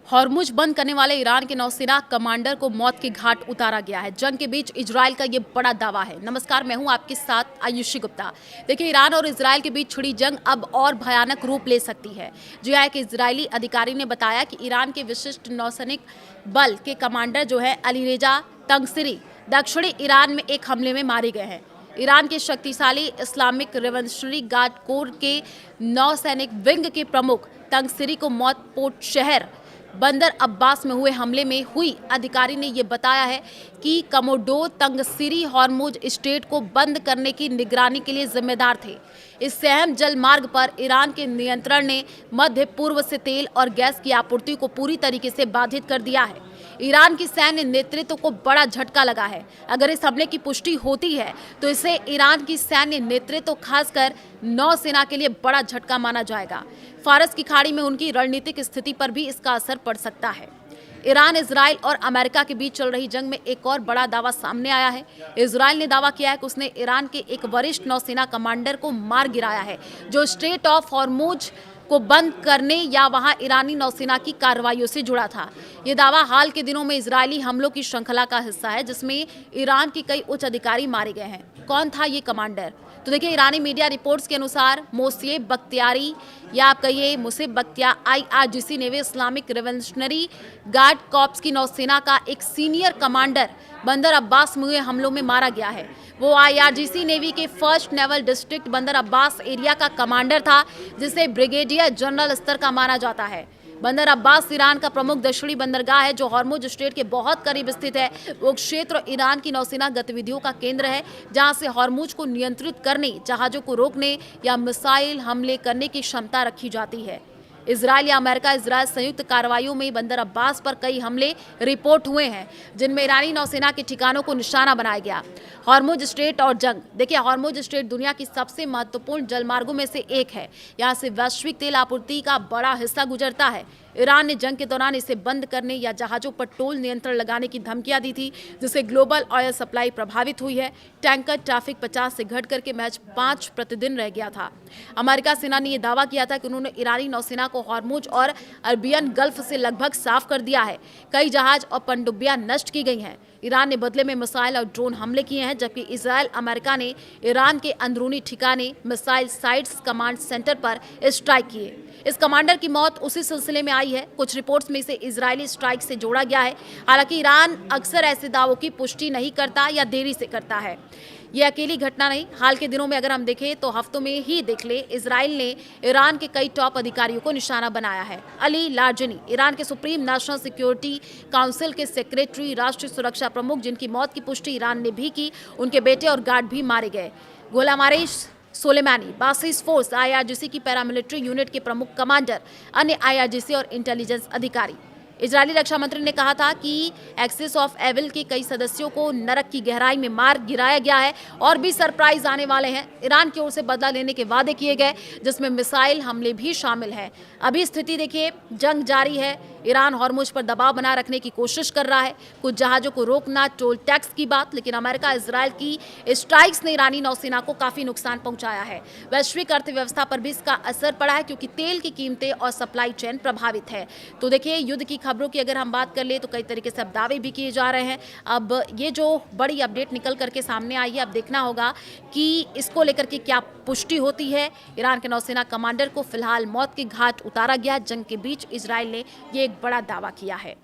Hormuz बंद करने वाले ईरान के नौसेना कमांडर को मौत के घाट उतारा गया है। जंग के बीच इजरायल का ये बड़ा दावा है। नमस्कार, मैं हूं आपके साथ आयुषी गुप्ता। देखिए, ईरान और इजरायल के बीच छिड़ी जंग अब और भयानक रूप ले सकती है। जी एक इजरायली अधिकारी ने बताया कि ईरान के विशिष्ट नौसैनिक बल के कमांडर जो है अलीरेजा तंगसिरी दक्षिणी ईरान में एक हमले में मारे गए हैं। ईरान के शक्तिशाली इस्लामिक रेवोल्यूशनरी गार्ड कोर के नौसैनिक विंग के प्रमुख तंगसिरी को मौत पोर्ट शहर बंदर अब्बास में हुए हमले में हुई। अधिकारी ने यह बताया है कि कमोडोर तंगसिरी हॉर्मुज स्ट्रेट को बंद करने की निगरानी के लिए जिम्मेदार थे। इस अहम जल मार्ग पर ईरान के नियंत्रण ने मध्य पूर्व से तेल और गैस की आपूर्ति को पूरी तरीके से बाधित कर दिया है। ईरान की सैन्य नेतृत्व को बड़ा झटका लगा है। अगर इस हमले की पुष्टि होती है तो इसे ईरान की सैन्य नेतृत्व खासकर नौसेना के लिए बड़ा झटका माना जाएगा। फारस की खाड़ी में उनकी रणनीतिक स्थिति पर भी इसका असर पड़ सकता है। ईरान, इजराइल और अमेरिका के बीच चल रही जंग में एक और बड़ा दावा सामने आया है। इजराइल ने दावा किया है कि उसने ईरान के एक वरिष्ठ नौसेना कमांडर को मार गिराया है, जो स्ट्रेट ऑफ हॉर्मुज को बंद करने या वहां ईरानी नौसेना की कार्रवाइयों से जुड़ा था। ये दावा हाल के दिनों में इजरायली हमलों की श्रृंखला का हिस्सा है, जिसमें ईरान के कई उच्च अधिकारी मारे गए हैं। कौन था ये कमांडर? तो देखिए, ईरानी मीडिया रिपोर्ट्स के अनुसार मोसेब बख्तियारी या आप कहिए मुसेब Bakhtiar IRGC navy Islamic revolutionary guard corps की नौसेना का एक सीनियर कमांडर बंदर अब्बास में हुए हमलों में मारा गया है। वो IRGC नेवी के फर्स्ट नेवल डिस्ट्रिक्ट बंदर अब्बास एरिया का कमांडर था, जिसे ब्रिगेडियर जनरल स्तर का माना जाता है। बंदर अब्बास ईरान का प्रमुख दक्षिणी बंदरगाह है, जो हॉर्मुज स्ट्रेट के बहुत करीब स्थित है। वो क्षेत्र ईरान की नौसेना गतिविधियों का केंद्र है, जहां से हॉर्मुज को नियंत्रित करने, जहाजों को रोकने या मिसाइल हमले करने की क्षमता रखी जाती है। इजरायल या अमेरिका इजरायल संयुक्त कार्रवाइयों में बंदर अब्बास पर कई हमले रिपोर्ट हुए हैं, जिनमें ईरानी नौसेना के ठिकानों को निशाना बनाया गया। हॉर्मुज स्ट्रेट और जंग। देखिए, हॉर्मुज स्ट्रेट दुनिया की सबसे महत्वपूर्ण जलमार्गों में से एक है। यहाँ से वैश्विक तेल आपूर्ति का बड़ा हिस्सा गुजरता है। ईरान ने जंग के दौरान इसे बंद करने या जहाजों पर टोल नियंत्रण लगाने की धमकियां दी थी, जिससे ग्लोबल ऑयल सप्लाई प्रभावित हुई है। टैंकर ट्रैफिक 50 से घट करके महज 5 प्रतिदिन रह गया था। अमेरिका सेना ने यह दावा किया था कि उन्होंने ईरानी नौसेना को हॉर्मुज और अरबियन गल्फ से लगभग साफ कर दिया है। कई जहाज और पनडुब्बियां नष्ट की गई हैं। ईरान ने बदले में मिसाइल और ड्रोन हमले किए हैं, जबकि इजरायल अमेरिका ने ईरान के अंदरूनी ठिकाने मिसाइल साइट्स कमांड सेंटर पर स्ट्राइक किए। इस कमांडर की मौत उसी सिलसिले में आई है। कुछ रिपोर्ट्स में इसे इजरायली स्ट्राइक से जोड़ा गया है। हालांकि ईरान अक्सर ऐसे दावों की पुष्टि नहीं करता या देरी से करता है। ये अकेली घटना नहीं, हाल के दिनों में अगर हम देखें तो हफ्तों में ही देख ले, इजराइल ने ईरान के कई टॉप अधिकारियों को निशाना बनाया है। अली लार्जनी, ईरान के सुप्रीम नेशनल सिक्योरिटी काउंसिल के सेक्रेटरी, राष्ट्रीय सुरक्षा प्रमुख, जिनकी मौत की पुष्टि ईरान ने भी की। उनके बेटे और गार्ड भी मारे गए। गुलामारिश सोलेमानी, बासिस फोर्स IRGC की पैरामिलिट्री यूनिट के प्रमुख कमांडर, अन्य IRGC और इंटेलिजेंस अधिकारी। इजरायली रक्षा मंत्री ने कहा था कि एक्सिस ऑफ एविल के कई सदस्यों को नरक की गहराई में मार गिराया गया है और भी सरप्राइज आने वाले हैं। ईरान की ओर से बदला लेने के वादे किए गए, जिसमें मिसाइल हमले भी शामिल हैं। अभी स्थिति देखिए, जंग जारी है। ईरान हॉर्मुज पर दबाव बनाए रखने की कोशिश कर रहा है। कुछ जहाजों को रोकना, टोल टैक्स की बात, लेकिन अमेरिका इजरायल की स्ट्राइक्स ने ईरानी नौसेना को काफी नुकसान पहुंचाया है। वैश्विक अर्थव्यवस्था पर भी इसका असर पड़ा है, क्योंकि तेल की कीमतें और सप्लाई चेन प्रभावित है। तो देखिए, युद्ध की खबरों की अगर हम बात कर ले तो कई तरीके से अब दावे भी किए जा रहे हैं। अब ये जो बड़ी अपडेट निकल करके सामने आई है, अब देखना होगा कि इसको लेकर के क्या पुष्टि होती है। ईरान के नौसेना कमांडर को फिलहाल मौत के घाट उतारा गया। जंग के बीच इजरायल ने ये एक बड़ा दावा किया है।